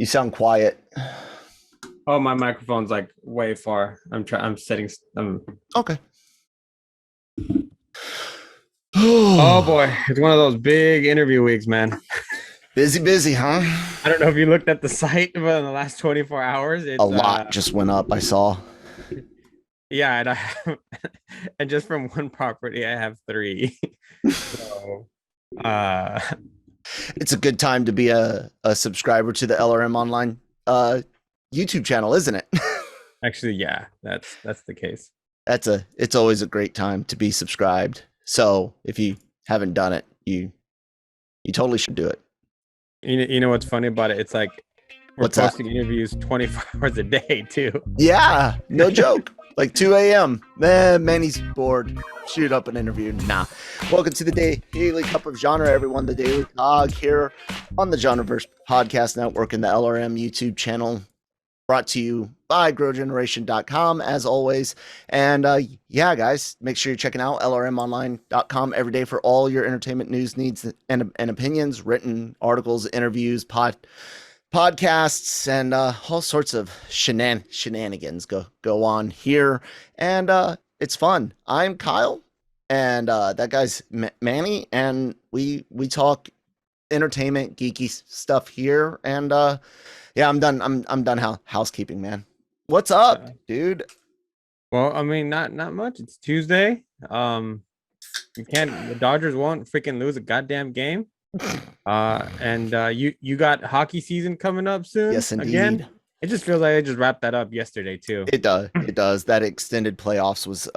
You sound quiet. Oh, my microphone's like way far. I'm setting. Okay. Oh boy, it's one of those big interview weeks, man. Busy, huh? I don't know if you looked at the site, but in the last 24 hours, A it's lot just went up, I saw. yeah, and I have, and just from one property, I have three. So, uh, It's a good time to be a subscriber to the LRM Online YouTube channel, isn't it? actually, yeah, that's the case. It's always a great time to be subscribed. So if you haven't done it, you totally should do it. You know what's funny about it? It's like we're What's that? posting interviews 24 hours a day too. Yeah, no joke. Like 2 a.m. Manny's bored. Shoot up an interview. Nah. Welcome to the Daily Cup of Genre, everyone. The Daily COG here on the Genreverse Podcast Network and the LRM YouTube channel. Brought to you by growgeneration.com, as always. And yeah, guys, make sure you're checking out lrmonline.com every day for all your entertainment news, needs, and opinions, written articles, interviews, podcasts, and all sorts of shenanigans go on here. And it's fun. I'm Kyle, and that guy's Manny, and we talk entertainment, geeky stuff here. And yeah, I'm done. I'm done housekeeping, man. What's up, dude? Well, I mean, not much. It's Tuesday. You can't. The Dodgers won't freaking lose a goddamn game. And you got hockey season coming up soon. Yes, indeed. Again. It just feels like they just wrapped that up yesterday too. It does. It does. That extended playoffs was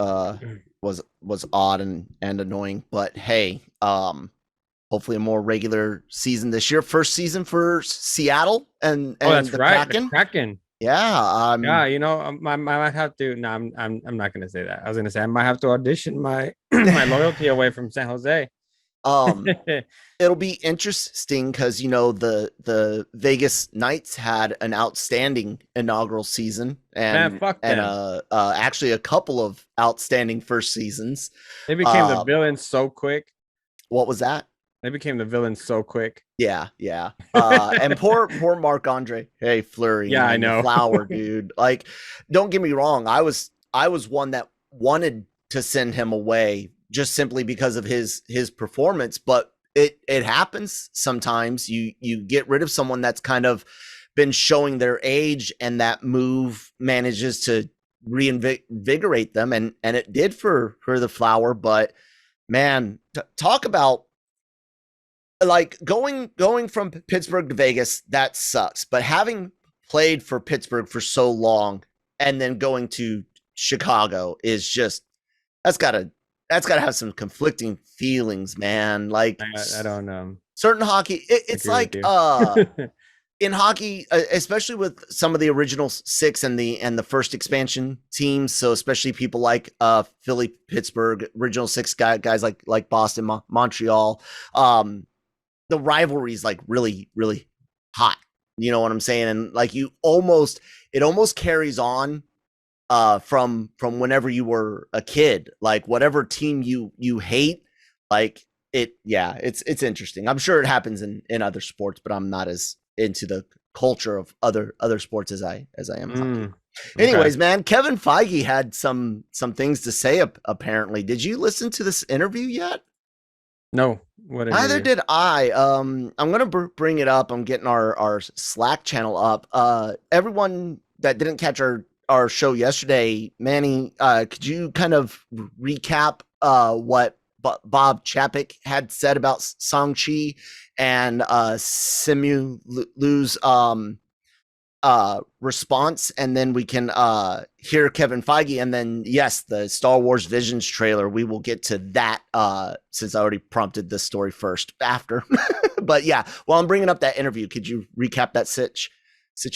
odd and annoying, but hey, hopefully a more regular season this year. First season for Seattle and that's the right. Kraken. The Kraken. Yeah. Yeah, you know, I might have to. No, I'm not gonna say that. I was gonna say I might have to audition my my loyalty away from San Jose. It'll be interesting because you know the Vegas Knights had an outstanding inaugural season and Man, fuck them. actually a couple of outstanding first seasons. They became the villains so quick. What was that? They became the villains so quick. Yeah. And poor Marc-Andre. Hey, Fleury. Yeah, man, I know. Flower, dude. Like, don't get me wrong. I was one that wanted to send him away just simply because of his performance, but it happens sometimes. You get rid of someone that's kind of been showing their age, and that move manages to reinvigorate them, and it did for the Flower. But man, talk about like going from Pittsburgh to Vegas, that sucks. But having played for Pittsburgh for so long and then going to Chicago is just that's gotta have some conflicting feelings, man. Like I don't know. Certain hockey, it's like in hockey, especially with some of the original six and the first expansion teams. So especially people like Philly, Pittsburgh, original six guys like Boston, Montreal. The rivalry is like really hot. You know what I'm saying? And like it almost carries on from whenever you were a kid. Like whatever team you hate, like it's interesting. I'm sure it happens in other sports, but I'm not as into the culture of other sports as I am hockey. Okay. Anyways, man, Kevin Feige had some things to say apparently. Did you listen to this interview yet? No. Neither did I. I'm gonna bring it up. I'm getting our Slack channel up. Everyone that didn't catch our show yesterday, Manny, could you kind of recap what Bob Chapek had said about Shang-Chi and Simu Liu's response, and then we can hear Kevin Feige, and then yes, the Star Wars Visions trailer. We will get to that since I already prompted this story first after. But yeah, while I'm bringing up that interview, could you recap that situation?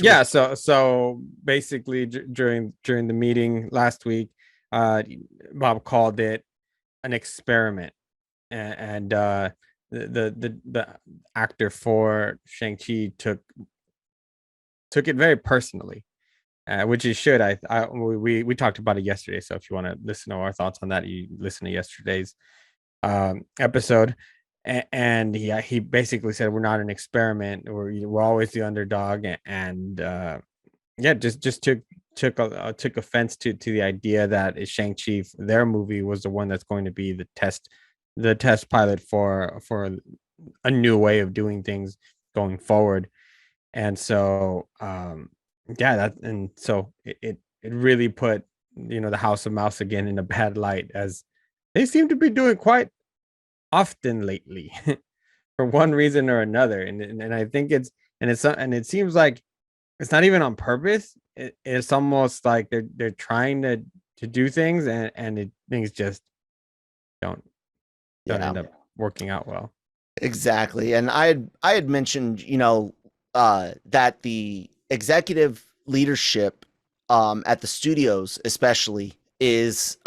Yeah, so basically during the meeting last week, Bob called it an experiment, and the actor for Shang-Chi took it very personally, which he should. We talked about it yesterday, so if you want to listen to our thoughts on that, you listen to yesterday's episode. and he basically said we're not an experiment, we're always the underdog, and yeah, just took offense to the idea that Shang-Chi, their movie, was the one that's going to be the test pilot for a new way of doing things going forward. And so yeah, it really put the House of Mouse again in a bad light, as they seem to be doing quite often lately for one reason or another. And I think it seems like it's not even on purpose. It's almost like they're trying to do things, and things just don't Yeah, end up working out well. exactly. And I had mentioned, that the executive leadership at the studios especially is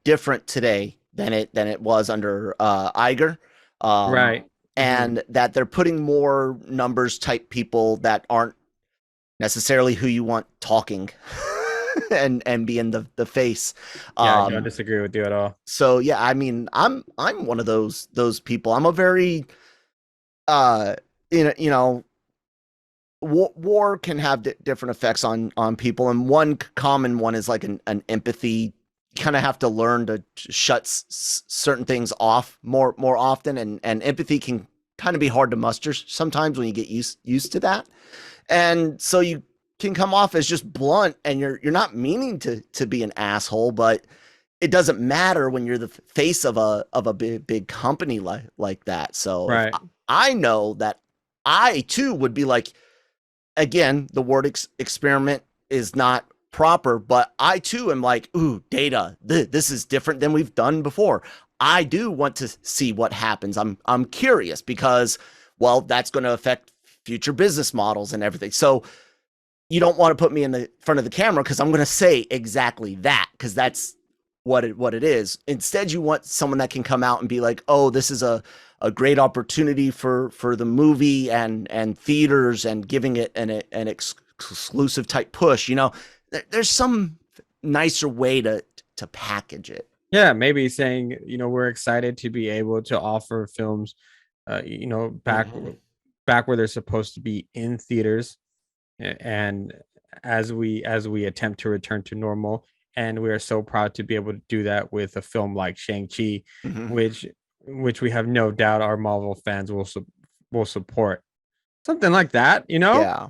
different today than it was under Iger. Right. Mhm. And that they're putting more numbers type people that aren't necessarily who you want talking and being the face. Yeah, I don't disagree with you at all. So yeah, I mean, I'm one of those people. I'm a very uh war can have different effects on people, and one common one is like an empathy. You kind of have to learn to shut certain things off more often, and empathy can kind of be hard to muster sometimes when you get used to that. And so you can come off as just blunt, and you're not meaning to be an asshole, but it doesn't matter when you're the face of a big company like that. So if Right. I know that, I too would be like, again, the word experiment is not proper, but I too am like, ooh, data, this is different than we've done before. I do want to see what happens. I'm curious because, well, that's going to affect future business models and everything. So you don't want to put me in the front of the camera because I'm going to say exactly that, because that's what it is. Instead, you want someone that can come out and be like, oh, this is a great opportunity for the movie and theaters, and giving it an exclusive type push. There's some nicer way to package it. Yeah, maybe saying, we're excited to be able to offer films, back where they're supposed to be in theaters, and as we attempt to return to normal, and we are so proud to be able to do that with a film like Shang-Chi, Mm-hmm. which we have no doubt our Marvel fans will support. Something like that. Yeah.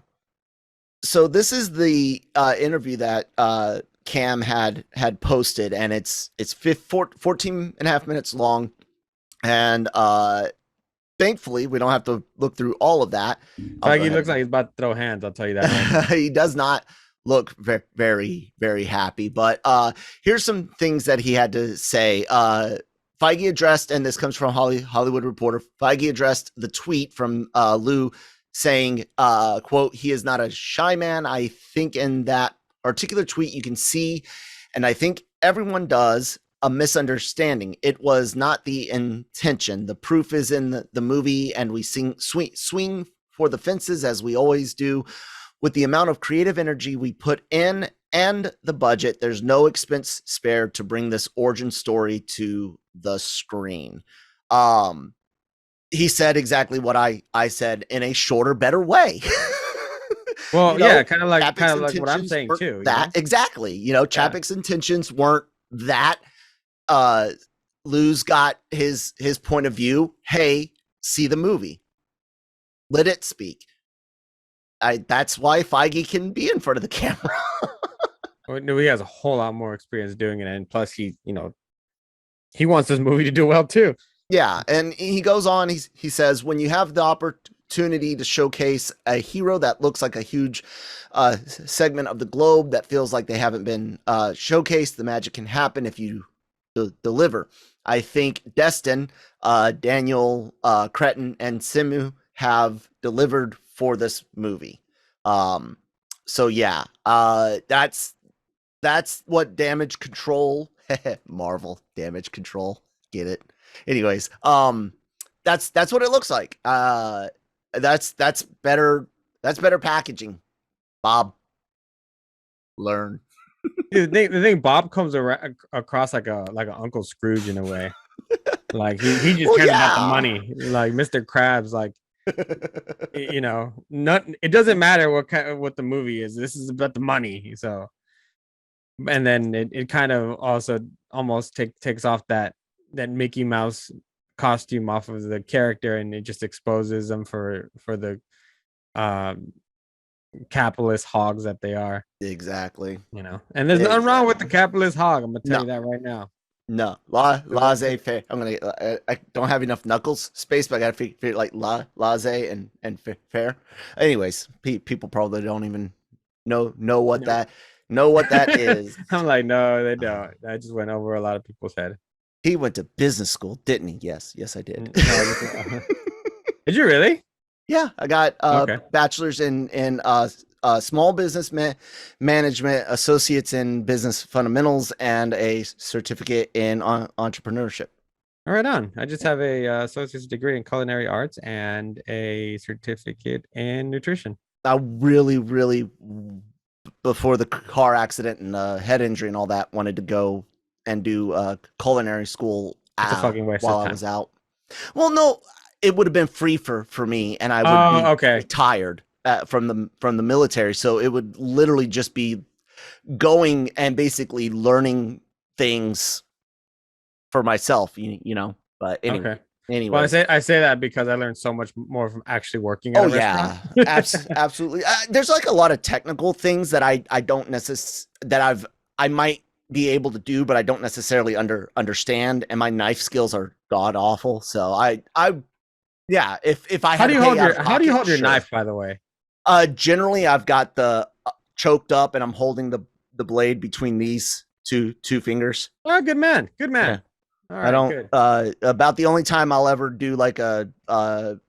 So this is the interview that Cam had posted, and it's 14 and a half minutes long, and thankfully we don't have to look through all of that. Feige looks like he's about to throw hands, I'll tell you that right now. He does not look very, very happy, but here's some things that he had to say. Feige addressed, and this comes from Hollywood Reporter, Feige addressed the tweet from Liu saying, quote, he is not a shy man. I think in that particular tweet you can see, and I think everyone does, a misunderstanding. It was not the intention. The proof is in the movie, and we swing for the fences as we always do. With the amount of creative energy we put in and the budget, there's no expense spared to bring this origin story to the screen. He said exactly what I said in a shorter, better way. Well, yeah, kind of like what I'm intentions saying weren't too. that exactly. Chapek's intentions weren't that. Lou's got his point of view. Hey, see the movie. Let it speak. That's why Feige can be in front of the camera. No, he has a whole lot more experience doing it, and plus he wants this movie to do well too. Yeah, and he goes on. He says, when you have the opportunity to showcase a hero that looks like a huge segment of the globe that feels like they haven't been showcased, the magic can happen if you deliver. I think Destin, Daniel Cretton, and Simu have delivered for this movie. So yeah, that's what damage control, Marvel damage control, get it? Anyways, that's what it looks like. That's better. That's better packaging. Bob, learn. The thing Bob comes across like a Uncle Scrooge in a way. Like he just Well, cared about the yeah. money. Like Mr. Krabs, like you know, not it doesn't matter what kind of what the movie is. This is about the money. So and then it kind of also almost takes off that Mickey Mouse costume off of the character, and it just exposes them for the um capitalist hogs that they are. Exactly. You know, and there's nothing wrong with the Exactly. capitalist hog. I'm gonna tell No. you that right now. No, If- laissez-faire. I don't have enough knuckles space, but I gotta figure like laissez and fair. Anyways, people probably don't even know what no. that is. I'm like, no, they don't. I just went over a lot of people's head. He went to business school, didn't he? Yes, I did. No, did you really? Yeah, I got Okay. bachelor's in small business management, associates in business fundamentals, and a certificate in entrepreneurship. All right, on. I just have a associate's degree in culinary arts and a certificate in nutrition. I really, before the car accident and head injury and all that, wanted to go and do culinary school It's a fucking waste while of I time. was out. Well, no, it would have been free for me, and I would Oh, be okay. retired from the military, so it would literally just be going and basically learning things for myself, you know. But Okay. Well, anyways. I say that because I learned so much more from actually working at Oh a restaurant. yeah, absolutely. There's like a lot of technical things that I don't I might be able to do, but I don't necessarily understand, and my knife skills are god awful. So I yeah, if I had to pay out of How do you pocket, hold your sure. knife, by the way? Generally I've got the choked up, and I'm holding the blade between these two fingers. Oh, good man. Good Yeah. man. All I right, don't. good. About the only time I'll ever do like a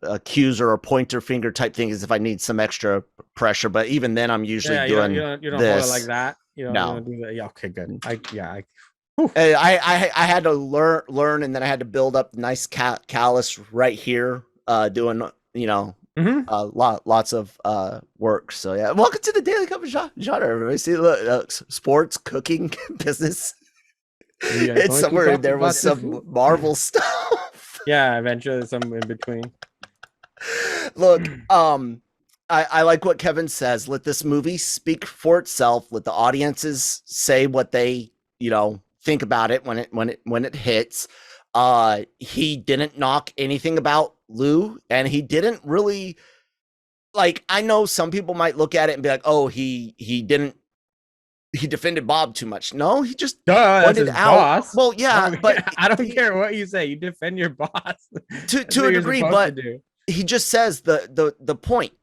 accuser or pointer finger type thing is if I need some extra pressure. But even then, I'm usually Yeah, doing you don't hold it like this. that. You No, don't do that. Yeah, okay, good. Whew. I had to learn, and then I had to build up nice callus right here. Doing Mhm. lots of work. So yeah, welcome to the Daily Cup of Genre. Everybody, see, look, sports, cooking, business. We are It's going to somewhere in talk there was about the some food. Marvel stuff. Yeah, eventually some in between. Look, I like what Kevin says. Let this movie speak for itself. Let the audiences say what they, think about it when it hits. He didn't knock anything about Lou, and he didn't really like. I know some people might look at it and be like, "Oh, he defended Bob too much." No, he just Duh, that's pointed his out. boss. Well, yeah, but I don't care what you say. You defend your boss. That's to what a you're degree, supposed to but do. he just says the point.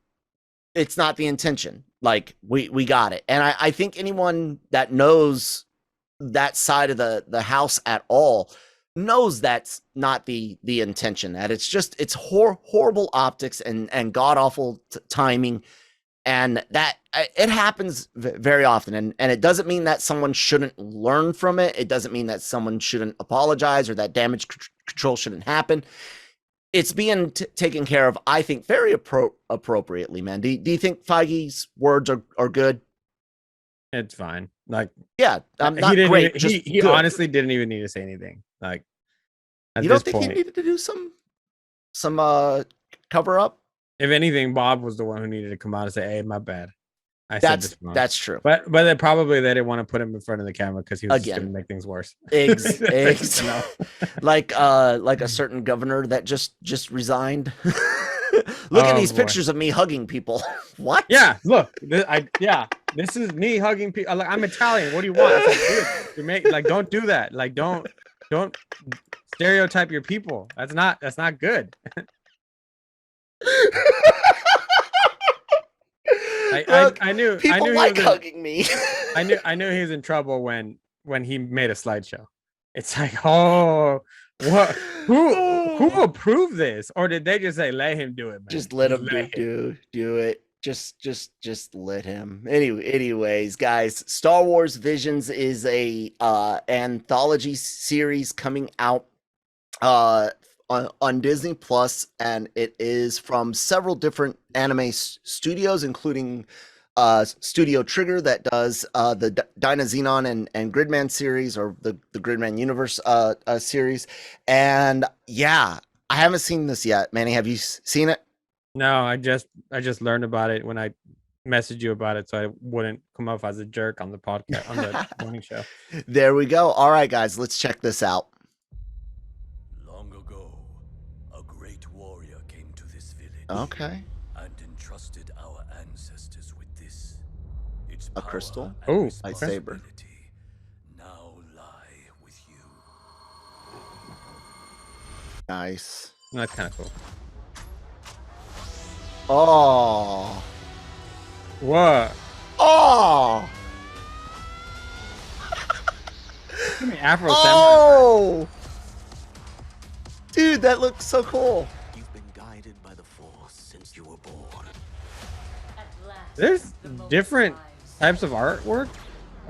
It's not the intention. Like we got it. And I think anyone that knows that side of the house at all knows that's not the intention. That it's horrible optics and god awful timing, and that it happens very often. And it doesn't mean that someone shouldn't learn from it. It doesn't mean that someone shouldn't apologize or that damage control shouldn't happen. It's being taken care of, I think, very appropriately, man. Do you think Feige's words are good? It's fine. Like Yeah, he not didn't even great, just he good. honestly didn't even need to say anything. Like at You this don't think he point, needed to do some cover up? if anything, Bob was the one who needed to come out and say, "Hey, my bad. I said this wrong." That's true. But they didn't want to put him in front of the camera because he was just going Again, to make things worse. eggs, like a certain governor that just resigned. Look at Oh these boy. pictures of me hugging people. What? Yeah, look, this is me hugging people. Like, I'm Italian. What do you want? It's like, dude, don't do that. Like, don't stereotype your people. That's not good. Look, I knew people he like was in, hugging me. I knew he was in trouble when he made a slideshow. It's like, oh, what? Who approved this, or did they just say let him do it, man? Just let Just him let him. do it. Just let him. Anyways, guys, Star Wars Visions is a anthology series coming out on Disney Plus, and it is from several different anime studios, including Studio Trigger that does the Dynazenon and Gridman series, or the Gridman Universe series. And yeah, I haven't seen this yet. Manny, have you seen it? No, I just learned about it when I messaged you about it, so I wouldn't come off as a jerk on the podcast on the morning show. There we go. All right, guys, let's check this out. Long ago, a great warrior came to this village. Okay. And entrusted our ancestors with this. Its A power crystal? and Ooh, lightsaber. responsibility now lie with you. Nice. No, that's kind of cool. Oh. What? Oh. Give me Afro Samurai. Oh. Dude, that looks so cool. You've been guided by the Force since you were born. There's different types of artwork.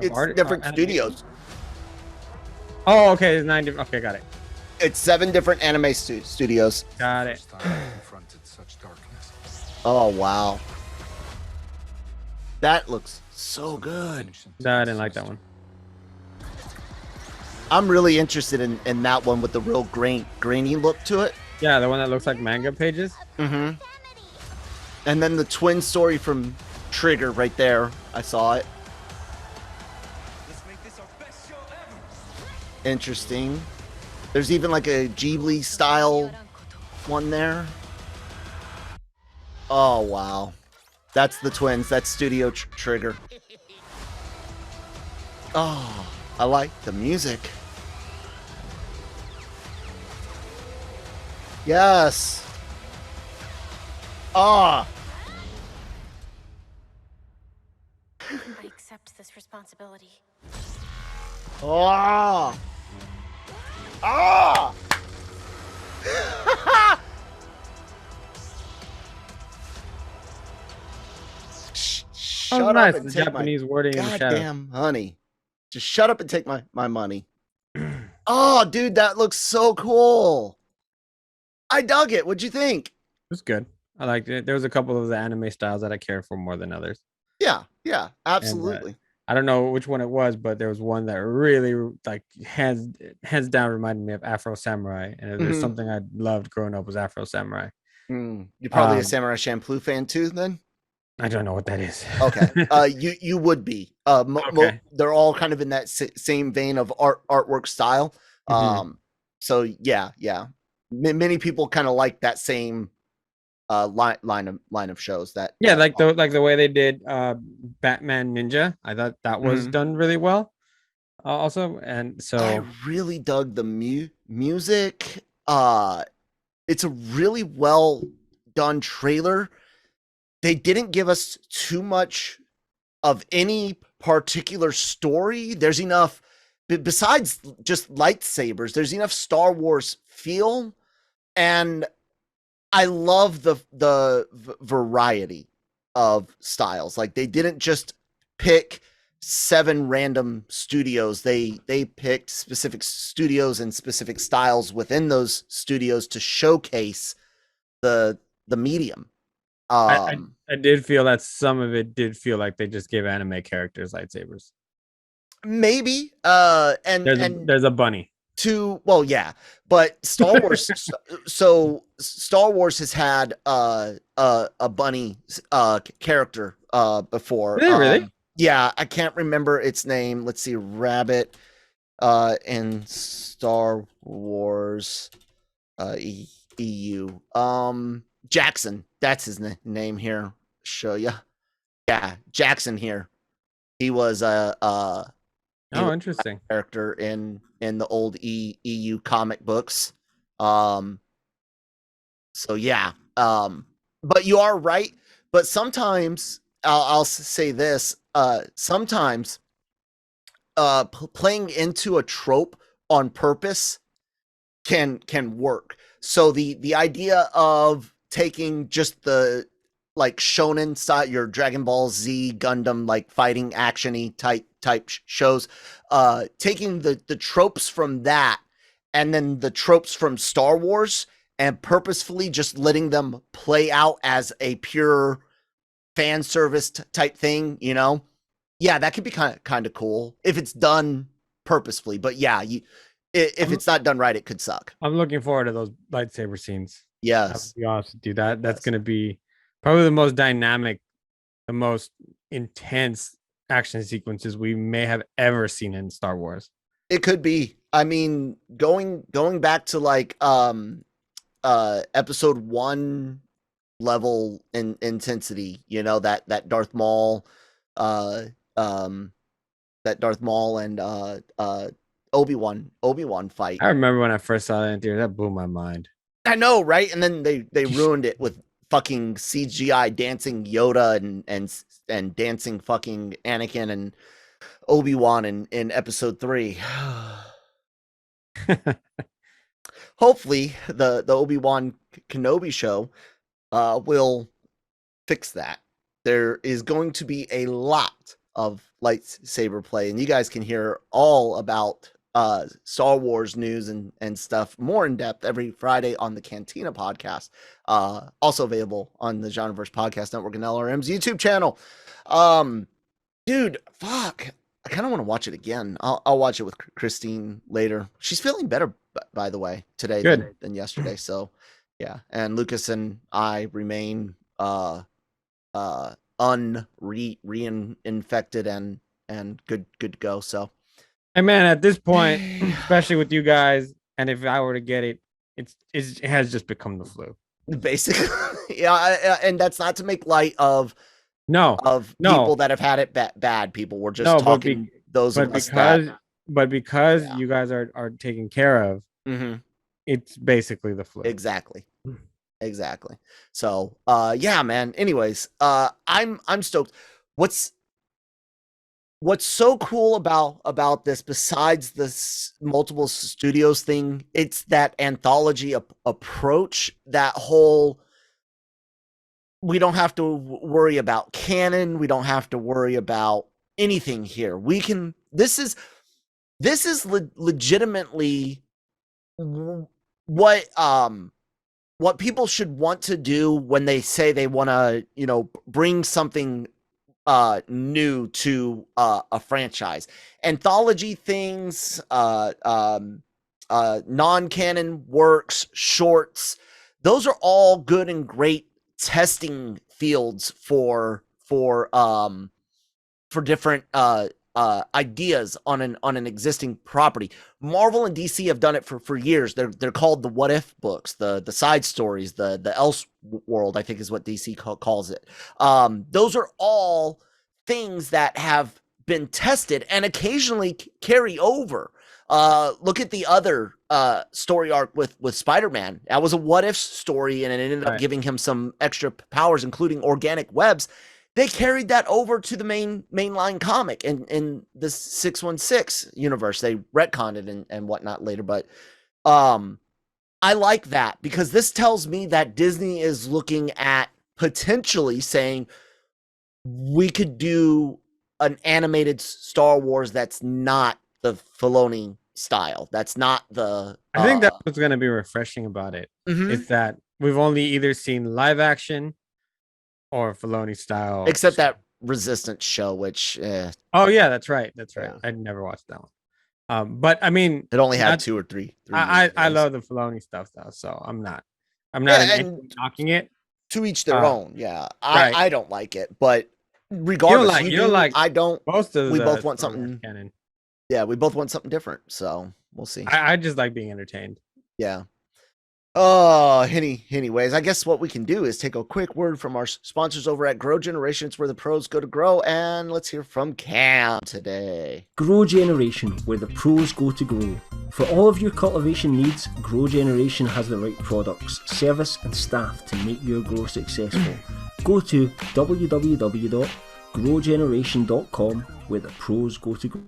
It's different studios. Oh, okay. There's 9 different. Okay, got it. It's 7 different anime studios. Got it. Oh, wow. That looks so good. No, I didn't like that one. I'm really interested in that one with the real grainy look to it. Yeah, the one that looks like manga pages. Mm-hmm. And then the twin story from Trigger right there. I saw it. Interesting. There's even like a Ghibli style one there. Oh, wow. That's the twins. That's Studio Trigger. Oh, I like the music. Yes. Ah. I accept this responsibility. Ah. Ah. Shut Oh, up nice. and The take Japanese wording in the shadow. goddamn honey. Just shut up and take my money. Oh, dude, that looks so cool. I dug it. What'd you think? It was good. I liked it. There was a couple of the anime styles that I cared for more than others. Yeah, absolutely. I don't know which one it was, but there was one that really, like, hands down reminded me of Afro Samurai. And if there's Mhm. something I loved growing up was Afro Samurai. You're probably a Um, Samurai Champloo fan too, then? I don't know what that is. Okay. You would be. Okay. They're all kind of in that same vein of artwork style. Mhm. So yeah. Many people kind of like that same line of shows. That Yeah, that like the way they did Batman Ninja. I thought that was Mhm. done really well. Also, and so I really dug the music. It's a really well done trailer. They didn't give us too much of any particular story. There's enough, besides just lightsabers, there's enough Star Wars feel, and I love the variety of styles. Like, they didn't just pick 7 random studios. They picked specific studios and specific styles within those studios to showcase the medium. I did feel that some of it did feel like they just gave anime characters lightsabers. Maybe and There's a bunny. well, yeah, but Star Wars so Star Wars has had a bunny character before. Really? Yeah, I can't remember its name. Let's see, Rabbit in Star Wars EU. Jackson, that's his name here. Show ya. Yeah, Jackson here. He was a Interesting. character in the old EU comic books. So yeah. But you are right. But sometimes I'll say this. Sometimes playing into a trope on purpose can work. So the idea of taking just the like shonen style, your Dragon Ball Z, Gundam, like fighting actiony type shows, taking the tropes from that and then the tropes from Star Wars and purposefully just letting them play out as a pure fan service type thing, you know, yeah, that could be kind of cool if it's done purposefully. But yeah, if it's not done right, it could suck. I'm looking forward to those lightsaber scenes. I'll Yes. be honest with you. That's Yes. going to be probably the most dynamic, the most intense action sequences we may have ever seen in Star Wars. It could be. I mean, going back to like episode 1 level in intensity, you know, that Darth Maul um that Darth Maul and Obi-Wan fight. I remember when I first saw that in theater, that blew my mind. I know, right? And then they ruined it with fucking CGI dancing Yoda and dancing fucking Anakin and Obi-Wan in episode 3. Hopefully the Obi-Wan Kenobi show will fix that. There is going to be a lot of lightsaber play, and you guys can hear all about Star Wars news and stuff more in depth every Friday on the Cantina podcast. Also available on the Genreverse Podcast Network and LRM's YouTube channel. Dude, fuck. I kind of want to watch it again. I'll watch it with Christine later. She's feeling better, by the way, today than yesterday. So, yeah. And Lucas and I remain reinfected and good to go. So, hey man, at this point, especially with you guys, and if I were to get it, it has just become the flu. Basically, yeah. And that's not to make light of people that have had it bad. People were just talking those of us that. But because you guys are taken care of, it's basically the flu. Exactly. So, yeah, man. Anyways, I'm stoked. What's so cool about this, besides this multiple studios thing, it's that anthology approach, that whole, we don't have to worry about canon. We don't have to worry about anything here. We can, this is legitimately what people should want to do when they say they want to, you know, bring something new to a franchise. Anthology things, non-canon works, shorts, those are all good and great testing fields for different ideas on an existing property. Marvel and DC have done it for years. They're called the what if books, the side stories, the else world, I think is what DC calls it. Those are all things that have been tested and occasionally carry over. Look at the other story arc with Spider-Man. That was a what if story, and it ended up giving him some extra powers, including organic webs. They carried that over to the mainline comic in the 616 universe. They retconned it and whatnot later, but I like that because this tells me that Disney is looking at potentially saying we could do an animated Star Wars that's not the Filoni style. That's not the. I think that's what's going to be refreshing about it. Is that we've only either seen live action or Filoni style, except that Resistance show, which oh yeah, that's right. Yeah. I never watched that one. But I mean, it only had 2 or 3. I love the Filoni stuff though, so I'm not knocking it. To each their own. Yeah, I don't like it, but regardless, you don't like I don't. Most of we the both want something canon. Yeah, we both want something different, so we'll see. I just like being entertained. Yeah. Oh, anyways, I guess what we can do is take a quick word from our sponsors over at Grow Generation. It's where the pros go to grow, and let's hear from Cam today. Grow Generation, where the pros go to grow. For all of your cultivation needs, Grow Generation has the right products, service and staff to make your grow successful. Go to www.growgeneration.com, where the pros go to grow.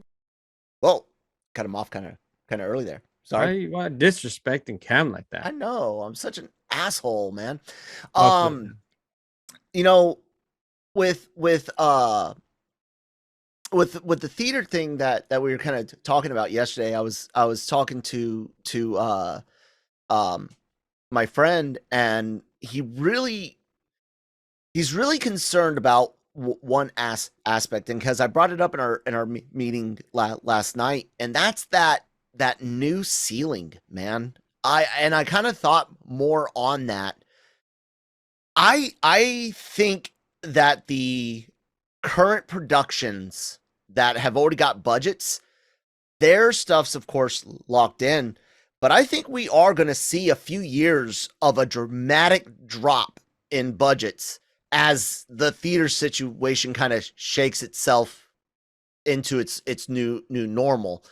Well, cut him off kind of early there. Sorry. Why disrespecting Cam like that? I know. I'm such an asshole, man. You know, with the theater thing that we were kind of talking about yesterday, I was talking to my friend, and he really he's really concerned about one aspect, and because I brought it up in our meeting last night, and that's that new ceiling, man. I kind of thought more on that. I think that the current productions that have already got budgets, their stuff's of course locked in, but I think we are going to see a few years of a dramatic drop in budgets as the theater situation kind of shakes itself into its new normal.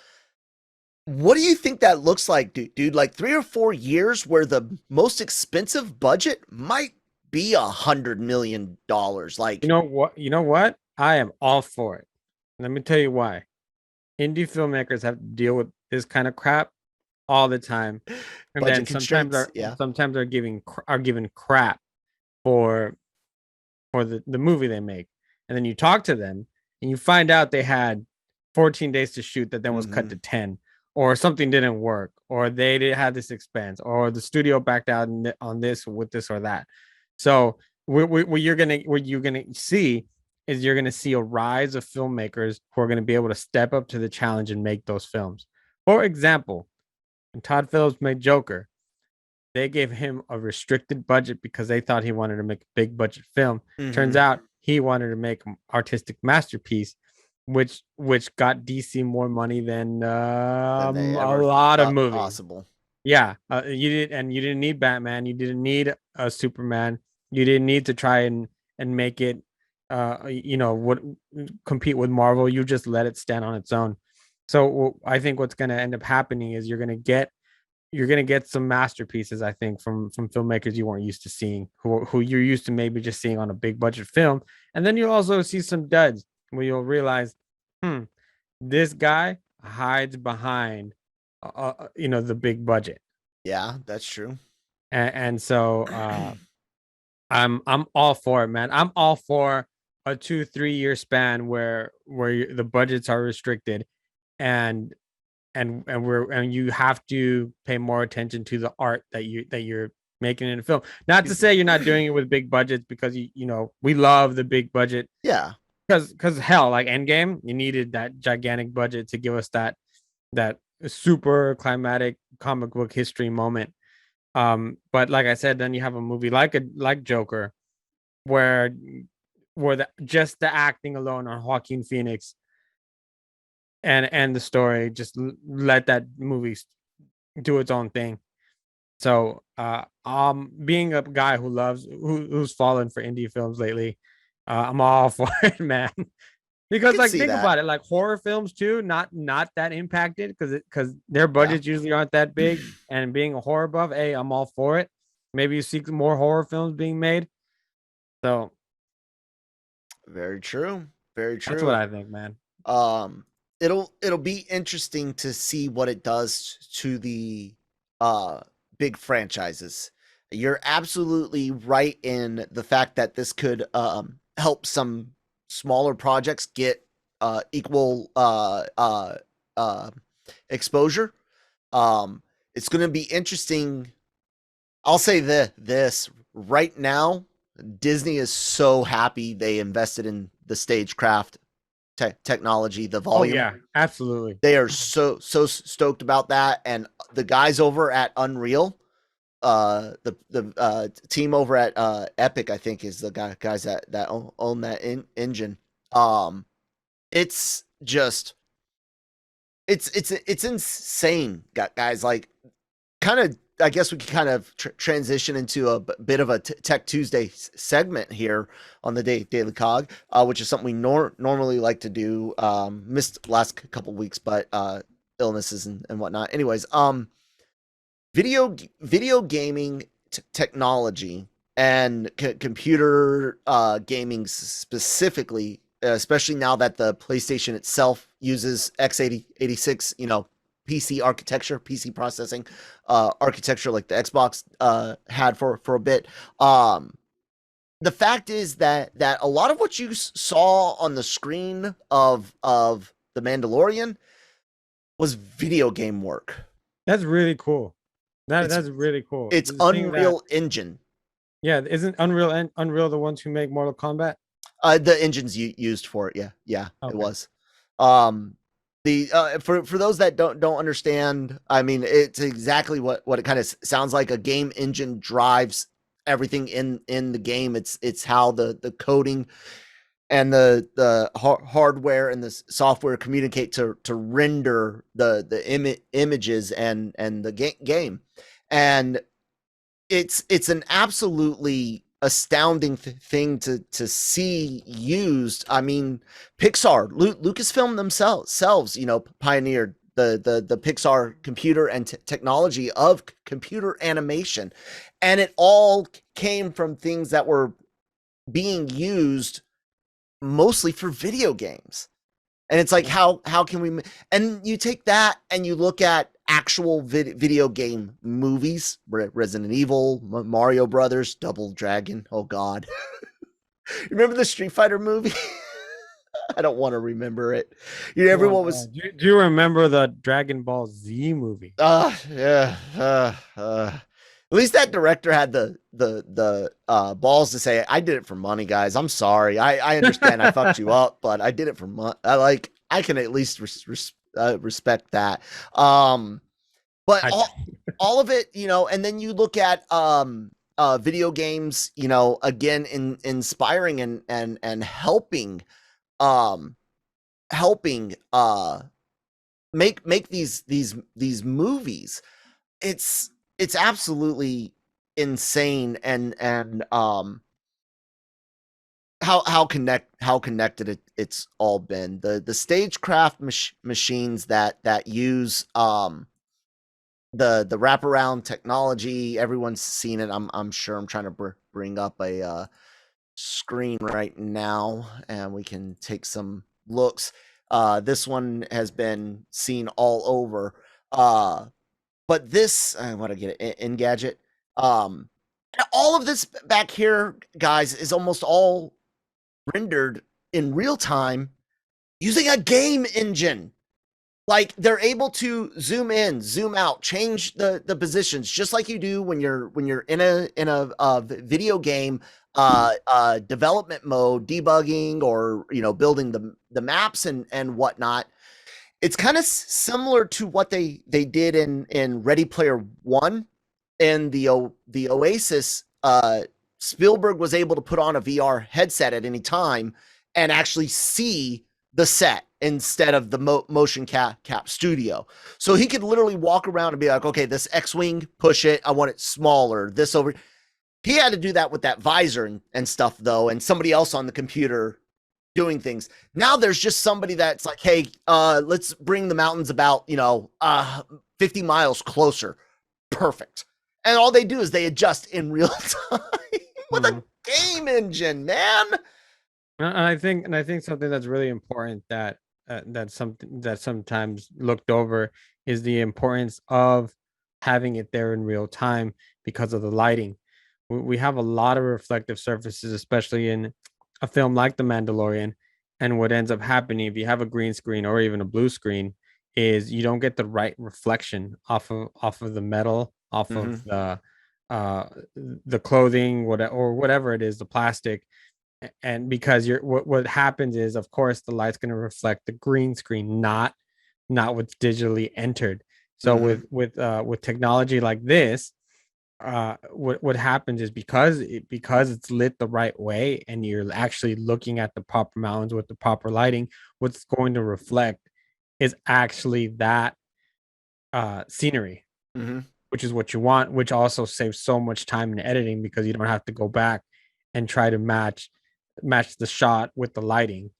What do you think that looks like, dude? Like 3 or 4 years where the most expensive budget might be $100 million. Like, You know what? I am all for it. Let me tell you why. Indie filmmakers have to deal with this kind of crap all the time, and budget then constraints. Yeah. sometimes they're given crap for the movie they make, and then you talk to them and you find out they had 14 days to shoot that then was cut to 10, or something didn't work, or they did have this expense, or the studio backed out on this with this or that. So what you're gonna see is you're gonna see a rise of filmmakers who are gonna be able to step up to the challenge and make those films. For example, when Todd Phillips made Joker, they gave him a restricted budget because they thought he wanted to make a big budget film. Turns out he wanted to make an artistic masterpiece, which got DC more money than a lot of movies. Possible. Yeah, you didn't need Batman. You didn't need a Superman. You didn't need to try and make it, what compete with Marvel. You just let it stand on its own. So I think what's going to end up happening is you're going to get some masterpieces, I think, from filmmakers you weren't used to seeing, who you're used to maybe just seeing on a big budget film. And then you'll also see some duds where you'll realize, this guy hides behind, the big budget. Yeah, that's true. And so I'm all for it, man. I'm all for a 2-3 year span where the budgets are restricted, and you have to pay more attention to the art that you're making in a film. Not to say you're not doing it with big budgets, because we love the big budget. Yeah. Because hell, like Endgame, you needed that gigantic budget to give us that super climatic comic book history moment. But like I said, then you have a movie like Joker, where just the acting alone on Joaquin Phoenix and the story just let that movie do its own thing. So being a guy who's fallen for indie films lately, I'm all for it, man. Because like think about it, like horror films too, not that impacted because their budgets usually aren't that big. And being a horror buff, hey, I'm all for it. Maybe you see more horror films being made. So very true. Very true. That's what I think, man. It'll be interesting to see what it does to the big franchises. You're absolutely right in the fact that this could help some smaller projects get equal exposure. It's going to be interesting. I'll say this right now. Disney is so happy they invested in the Stagecraft technology, the volume. Oh yeah, absolutely. They are so stoked about that, and the guys over at Unreal, the team over at Epic, I think, is the guys that own that engine. It's just it's insane, guys. Like, kind of, I guess we could kind of transition into a bit of a Tech Tuesday segment here on the Daily COG, which is something we normally like to do. Missed last couple weeks, but illnesses and whatnot. Anyways, video gaming technology and computer gaming specifically, especially now that the PlayStation itself uses x86, PC architecture, PC processing architecture, like the Xbox had for a bit. The fact is that a lot of what you saw on the screen of The Mandalorian was video game work. That's really cool. That's really cool. It's Unreal Engine. Yeah, isn't Unreal the ones who make Mortal Kombat? The engines used for it, yeah, it Okay. was. The for those that don't understand, I mean, it's exactly what it kind of sounds like. A game engine drives everything in the game. It's how the coding and the hardware and the software communicate to render the images and the game. And it's an absolutely astounding thing to see used. I mean, Pixar, Lucasfilm themselves, pioneered the Pixar computer and technology of computer animation, and it all came from things that were being used mostly for video games. And it's like, how can we? And you take that and you look at actual video game movies, Resident Evil, Mario Brothers, Double Dragon. Oh God, remember the Street Fighter movie? I don't want to remember it. Everyone was. Do you remember the Dragon Ball Z movie? Yeah. At least that director had the balls to say, "I did it for money, guys. I'm sorry. I understand I fucked you up, but I did it for money." I can at least respect that. But all of it, and then you look at video games, again inspiring and helping make these movies. It's absolutely insane, and how connected it's all been. The Stagecraft machines that use the wraparound technology. Everyone's seen it. I'm sure. I'm trying to bring up a screen right now, and we can take some looks. This one has been seen all over. But this, I want to get it in gadget. All of this back here, guys, is almost all rendered in real time using a game engine. Like, they're able to zoom in, zoom out, change the positions, just like you do when you're in a video game development mode, debugging, or building the maps and whatnot. It's kind of similar to what they did in Ready Player One and the Oasis. Spielberg was able to put on a VR headset at any time and actually see the set instead of the motion cap studio. So he could literally walk around and be like, okay, this X-Wing, push it. I want it smaller. This over. He had to do that with that visor and stuff, though, and somebody else on the computer doing things. Now there's just somebody that's like, hey, let's bring the mountains about 50 miles closer. Perfect. And all they do is they adjust in real time with a game engine, man. And I think something that's really important that sometimes looked over is the importance of having it there in real time because of the lighting. We have a lot of reflective surfaces, especially in a film like The Mandalorian. And what ends up happening if you have a green screen or even a blue screen is you don't get the right reflection off of the metal, off of the clothing, whatever it is, the plastic. And because what happens is, of course, the light's going to reflect the green screen, not what's digitally entered. So with technology like this, what happens is because it's lit the right way and you're actually looking at the proper mountains with the proper lighting, what's going to reflect is actually that scenery, which is what you want, which also saves so much time in editing because you don't have to go back and try to match the shot with the lighting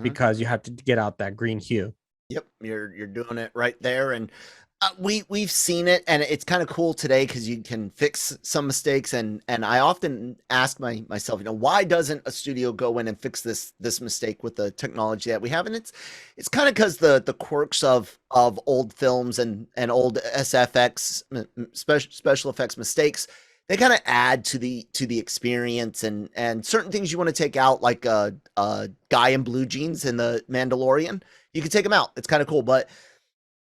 because you have to get out that green hue. Yep, you're doing it right there, and we've seen it, and it's kind of cool today because you can fix some mistakes, and I often ask myself, why doesn't a studio go in and fix this mistake with the technology that we have? And it's kind of because the quirks of old films and old SFX special effects mistakes, they kind of add to the experience, and certain things you want to take out, like a guy in blue jeans in the Mandalorian, you can take them out. It's kind of cool, but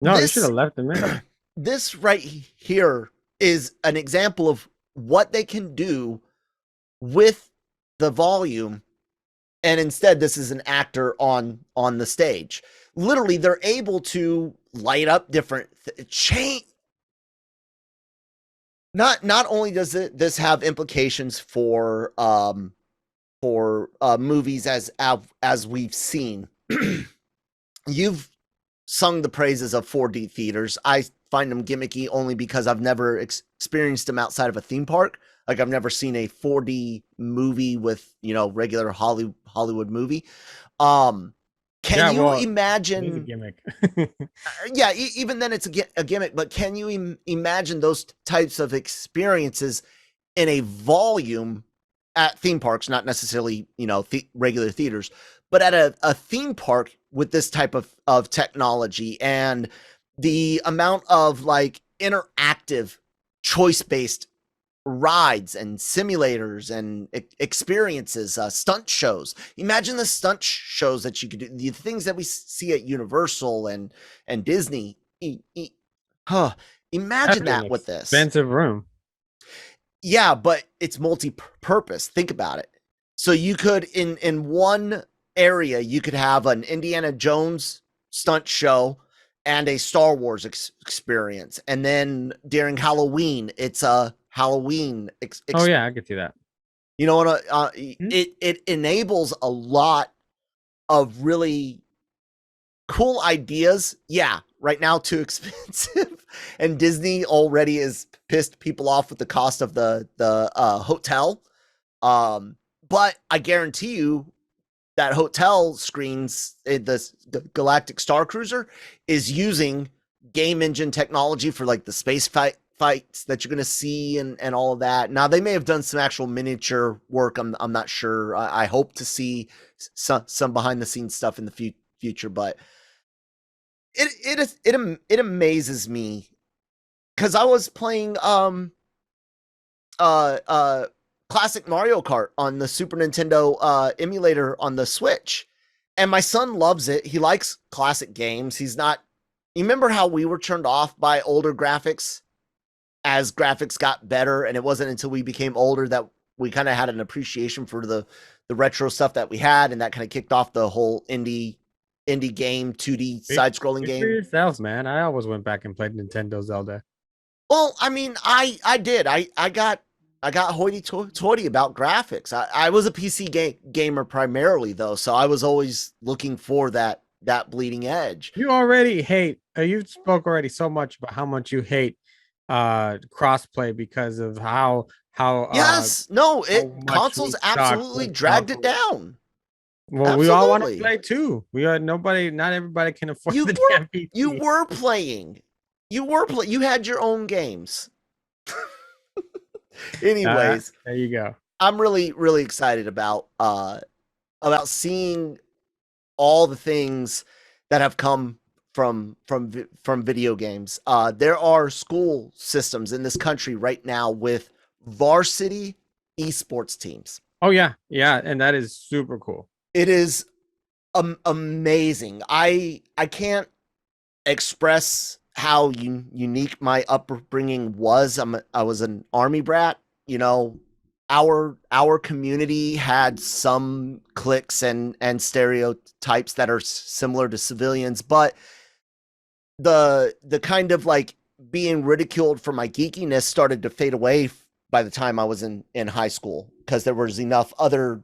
no, you should have left them in. This right here is an example of what they can do with the volume, and instead this is an actor on the stage. Literally, they're able to light up different change. Not only does this have implications for movies as we've seen. You've sung the praises of 4D theaters. I find them gimmicky only because I've never experienced them outside of a theme park. Like, I've never seen a 4D movie with, regular Hollywood movie. Can you imagine? It's a gimmick. Yeah, even then it's a gimmick. But can you imagine those types of experiences in a volume at theme parks? Not necessarily, regular theaters, but at a theme park with this type of technology and the amount of like interactive, choice-based rides and simulators and experiences, stunt shows. Imagine the stunt shows that you could do, the things that we see at Universal and Disney. Imagine that with this expensive room. Yeah, but it's multi-purpose. Think about it. So you could in one area you could have an Indiana Jones stunt show and a Star Wars experience, and then during Halloween it's a Halloween oh yeah, I could see that. You know what? It enables a lot of really cool ideas. Yeah, right now too expensive, and Disney already is pissed people off with the cost of the hotel. But I guarantee you that hotel screens, the Galactic Star Cruiser is using game engine technology for like the space fights that you're going to see and all of that. Now they may have done some actual miniature work. I'm not sure. I hope to see some behind the scenes stuff in the future, but it amazes me because I was playing classic Mario Kart on the Super Nintendo emulator on the Switch, and my son loves it. He likes classic games. He's not. You remember how we were turned off by older graphics as graphics got better, and it wasn't until we became older that we kind of had an appreciation for the retro stuff that we had, and that kind of kicked off the whole indie game, 2D side-scrolling game. For yourselves, man. I always went back and played Nintendo Zelda. Well, I mean, I did. I got hoity-toity about graphics. I was a PC gamer primarily, though, so I was always looking for that bleeding edge. You already hate. You spoke already so much about how much you hate crossplay because of how yes, no, consoles absolutely dragged it down. Well, absolutely. We all want to play too. Not everybody can afford the damn PC. You were playing. You had your own games. Anyways, there you go. I'm really, really excited about seeing all the things that have come from video games. There are school systems in this country right now with varsity esports teams. Oh yeah, and that is super cool. It is amazing. I can't express how unique my upbringing was. I was an Army brat. Our community had some cliques and stereotypes that are similar to civilians, but the kind of like being ridiculed for my geekiness started to fade away by the time I was in high school, because there was enough other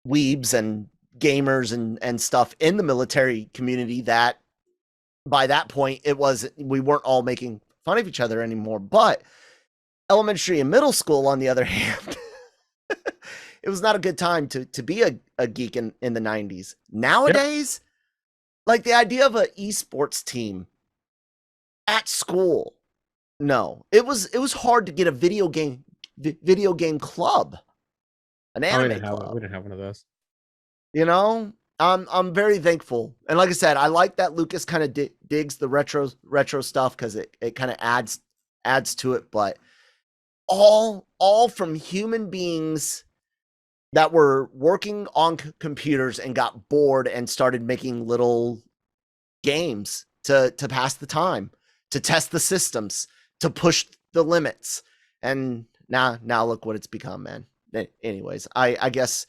weebs and gamers and stuff in the military community that by that point we weren't all making fun of each other anymore. But elementary and middle school, on the other hand, it was not a good time to be a geek in the 90s. Nowadays, like the idea of an esports team at school, no, it was hard to get a video game club, an anime club. We didn't have one of those. I'm very thankful, and like I said, I like that Lucas kind of digs the retro stuff because it kind of adds to it. But all from human beings that were working on computers and got bored and started making little games to pass the time, to test the systems, to push the limits, and now look what it's become, man. anyways, I guess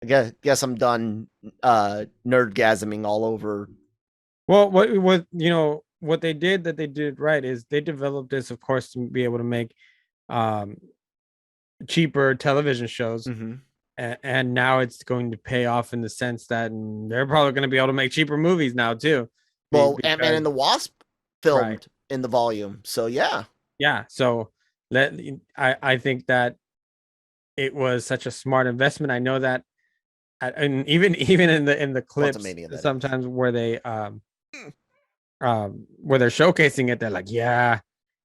I'm done nerdgasming all over. Well, what they did right is they developed this, of course, to be able to make um cheaper television shows. Mm-hmm. And now it's going to pay off in the sense that they're probably going to be able to make cheaper movies now too. Well, Ant-Man and the Wasp filmed Right. in the volume, so yeah. So I think that it was such a smart investment. I know that, and even in the clips, Quantumania, that is. sometimes where they're showcasing it, they're like, yeah,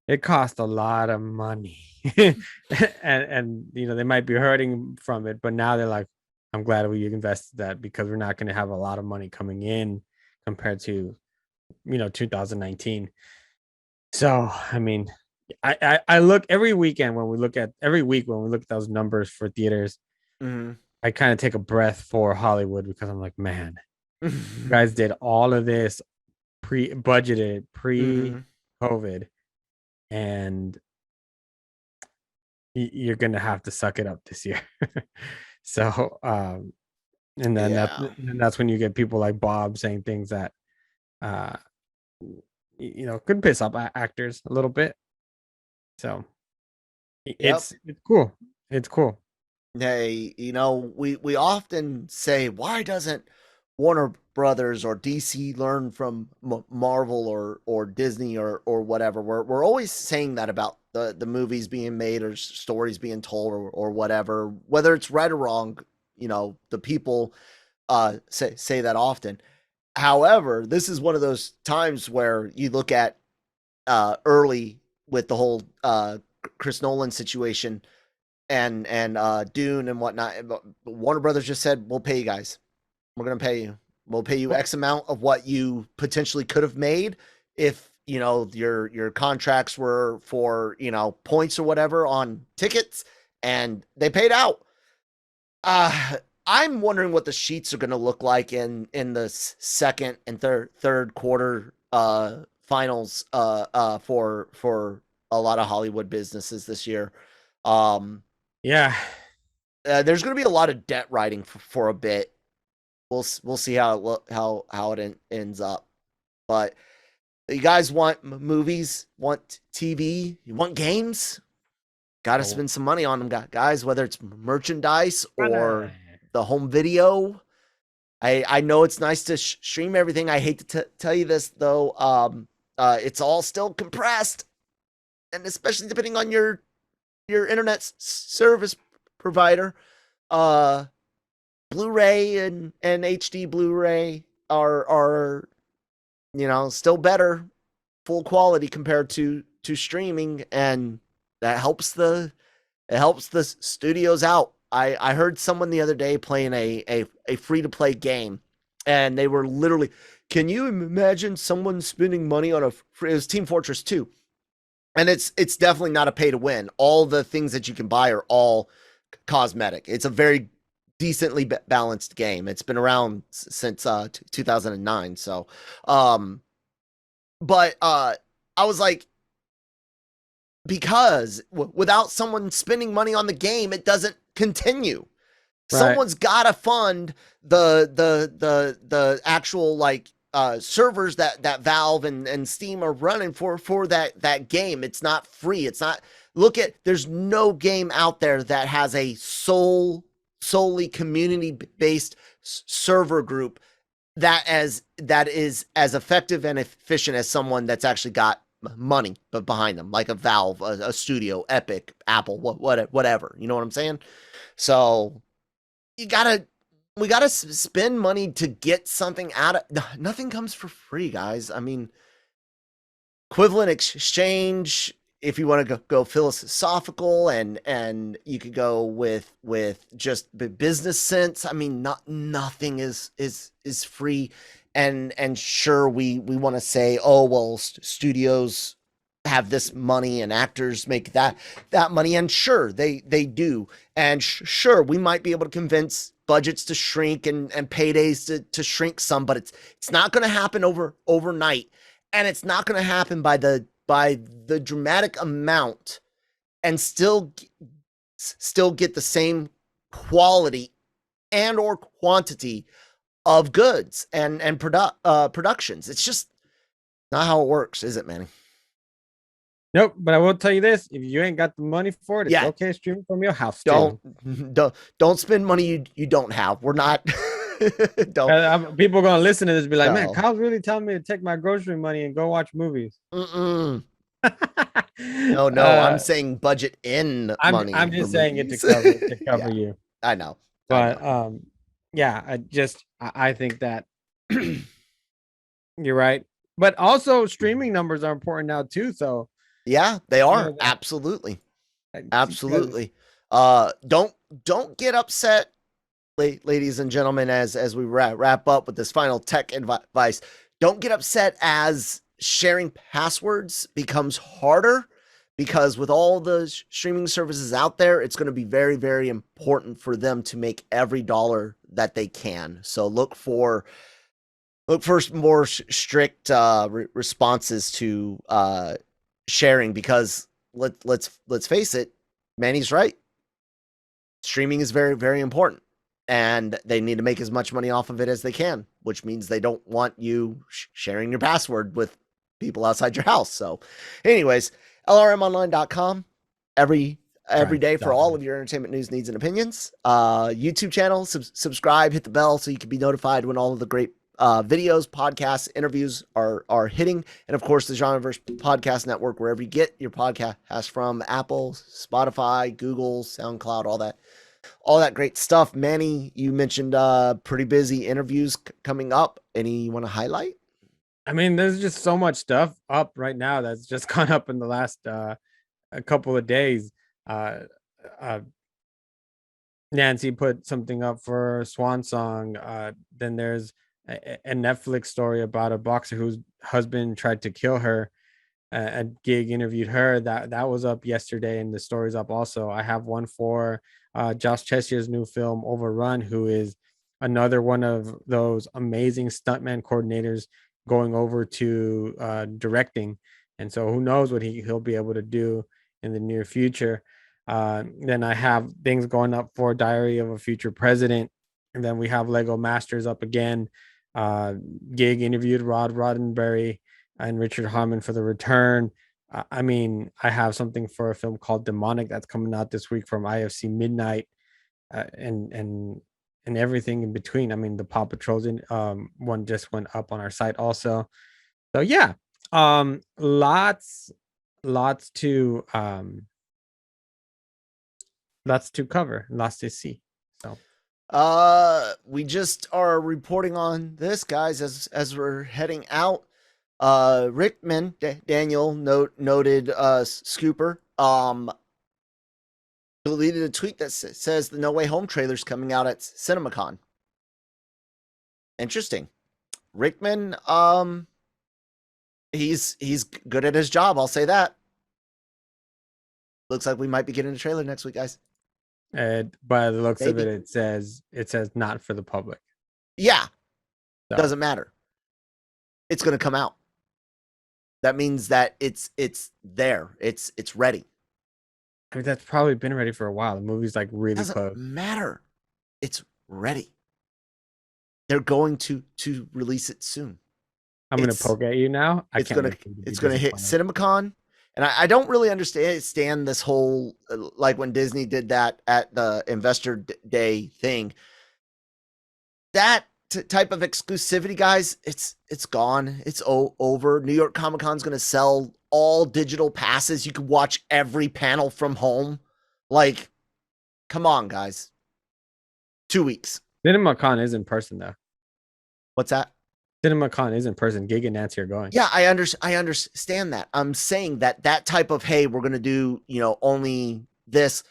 it cost a lot of money. and they might be hurting from it, but now they're like, I'm glad we invested that, because we're not going to have a lot of money coming in compared to 2019. So I mean, I look every weekend when we look at those numbers for theaters. Mm-hmm. I kind of take a breath for Hollywood, because I'm like, man, you guys did all of this pre-budgeted, pre-COVID, and you're gonna have to suck it up this year. So and then that's when you get people like Bob saying things that could piss off actors a little bit. So it's cool. It's cool. Hey, we often say, why doesn't Warner Brothers or DC learn from Marvel or Disney or whatever? We're always saying that about the movies being made or stories being told or whatever, whether it's right or wrong. The people say that often. However, this is one of those times where you look at early with the whole Chris Nolan situation and Dune and whatnot. Warner Brothers just said, we'll pay you guys. We're going to pay you. We'll pay you X amount of what you potentially could have made if, your contracts were for, points or whatever on tickets, and they paid out. I'm wondering what the sheets are going to look like in the second and third quarter finals for a lot of Hollywood businesses this year. Yeah. There's going to be a lot of debt writing for a bit. We'll see how it ends up. But you guys want movies, want TV, you want games? Got to spend some money on them, guys, whether it's merchandise or the home video. I know it's nice to stream everything. I hate to tell you this, though. It's all still compressed, and especially depending on your internet service provider. Blu-ray and HD Blu-ray are still better, full quality compared to streaming, and that helps the studios out. I heard someone the other day playing a free-to-play game, and they were literally, can you imagine someone spending money on it was Team Fortress 2, and it's definitely not a pay to win. All the things that you can buy are all cosmetic. It's a very decently balanced game. It's been around since 2009. So, but I was like, because without someone spending money on the game, it doesn't continue. Right. Someone's got to fund the actual servers that Valve and Steam are running for that game. It's not free. It's not. There's no game out there that has a solely community-based server group that is as effective and efficient as someone that's actually got money behind them, like a Valve, a studio, Epic, Apple, whatever. You know what I'm saying? So we gotta spend money to get something out of. Nothing comes for free, guys. I mean, equivalent exchange. If you want to go philosophical and you could go with just business sense. I mean, nothing is free. And sure, we want to say, oh, well, studios have this money and actors make that money. And sure, they do. And sure, we might be able to convince budgets to shrink and paydays to shrink some, but it's not going to happen overnight. And it's not going to happen by the dramatic amount and still get the same quality and or quantity of goods and productions. It's just not how it works, is it, Manny? Nope. But I will tell you this: if you ain't got the money for it, it's Yeah. okay streaming from your house. Too. Don't spend money you don't have. We're not. People are gonna listen to this and be like, No. man, Kyle's really telling me to take my grocery money and go watch movies. No, I'm saying budget in money. I'm just saying it to cover Yeah, you. I know. But yeah, I think that you're right. But also streaming numbers are important now too. So yeah, they are. Absolutely. Don't get upset, ladies and gentlemen, as we wrap up with this final tech advice. Don't get upset as sharing passwords becomes harder, because with all the streaming services out there, it's going to be very, very important for them to make every dollar that they can. So look for more strict responses to sharing, because let's face it, Manny's right. Streaming is very, very important, and they need to make as much money off of it as they can, which means they don't want you sharing your password with people outside your house. So anyways, lrmonline.com every day for all of your entertainment news, needs, and opinions. YouTube channel, subscribe, hit the bell so you can be notified when all of the great videos, podcasts, interviews are hitting. And of course, the Genreverse Podcast Network, wherever you get your podcast from: Apple, Spotify, Google, SoundCloud, all that great stuff. Manny, you mentioned pretty busy interviews coming up. Any you want to highlight? I mean, there's just so much stuff up right now that's just gone up in the last a couple of days. Nancy put something up for Swan Song. Then there's a Netflix story about a boxer whose husband tried to kill her. A Gig interviewed her. That was up yesterday, and the story's up also. I have one for Josh Chessier's new film Overrun, who is another one of those amazing stuntman coordinators going over to directing, and so who knows what he'll be able to do in the near future. Then I have things going up for Diary of a Future President, and then we have Lego Masters up again. Gig interviewed Rod Roddenberry and Richard Harmon for The Return. I mean, I have something for a film called Demonic that's coming out this week from IFC Midnight, and everything in between. I mean, the Paw Patrol's one just went up on our site also. So yeah, lots to cover, lots to see. So we just are reporting on this, guys, as we're heading out. Rickman Daniel noted scooper deleted a tweet that says the No Way Home trailer's coming out at CinemaCon. Interesting. Rickman, he's good at his job, I'll say that. Looks like we might be getting a trailer next week, guys. By the looks of it, it says not for the public. Yeah. So. Doesn't matter. It's going to come out. That means that it's there. It's ready. I mean, that's probably been ready for a while. The movie's like really Doesn't close. Matter. It's ready. They're going to release it soon. I'm going to poke at you now. It's going to hit CinemaCon. And I don't really understand this whole, like when Disney did that at the Investor Day thing. That type of exclusivity, guys, it's gone. It's over. New York Comic Con is going to sell all digital passes. You can watch every panel from home. Like, come on, guys. 2 weeks. CinemaCon is in person, though. What's that? CinemaCon is in person. Gig and Nancy are going. Yeah, I understand that. I'm saying that type of, hey, we're going to do, only this,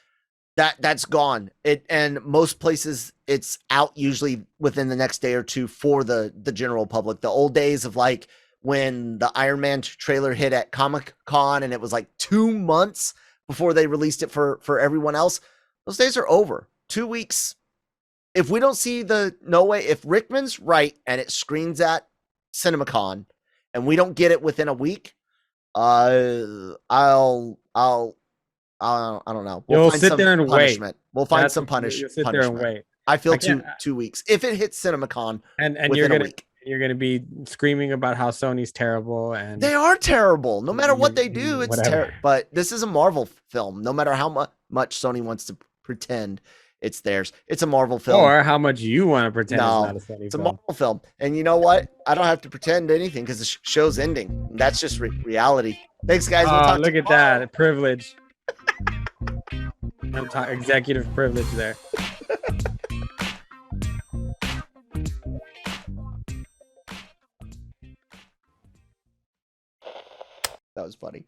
that's gone. And most places it's out usually within the next day or two for the general public. The old days of like when the Iron Man trailer hit at Comic-Con and it was like 2 months before they released it for everyone else. Those days are over. 2 weeks. If we don't see if Rickman's right and it screens at CinemaCon and we don't get it within a week, I'll I don't know. You'll find sit some there and wait. punishment. We'll find That's some what- punishment. You'll sit there and wait. I feel I can't- 2 weeks. If it hits CinemaCon And within a week. you're gonna be screaming about how Sony's terrible and They are terrible. No matter what they do, it's Whatever. terrible. But this is a Marvel film. No matter how much Sony wants to pretend it's theirs, it's a Marvel film. or how much you want to pretend No, it's not a Sony it's a film. Marvel film. And you know what? I don't have to pretend anything because the show's ending. That's just reality. Thanks, guys. We'll talk Look at tomorrow. that privilege. Executive privilege there. That was funny.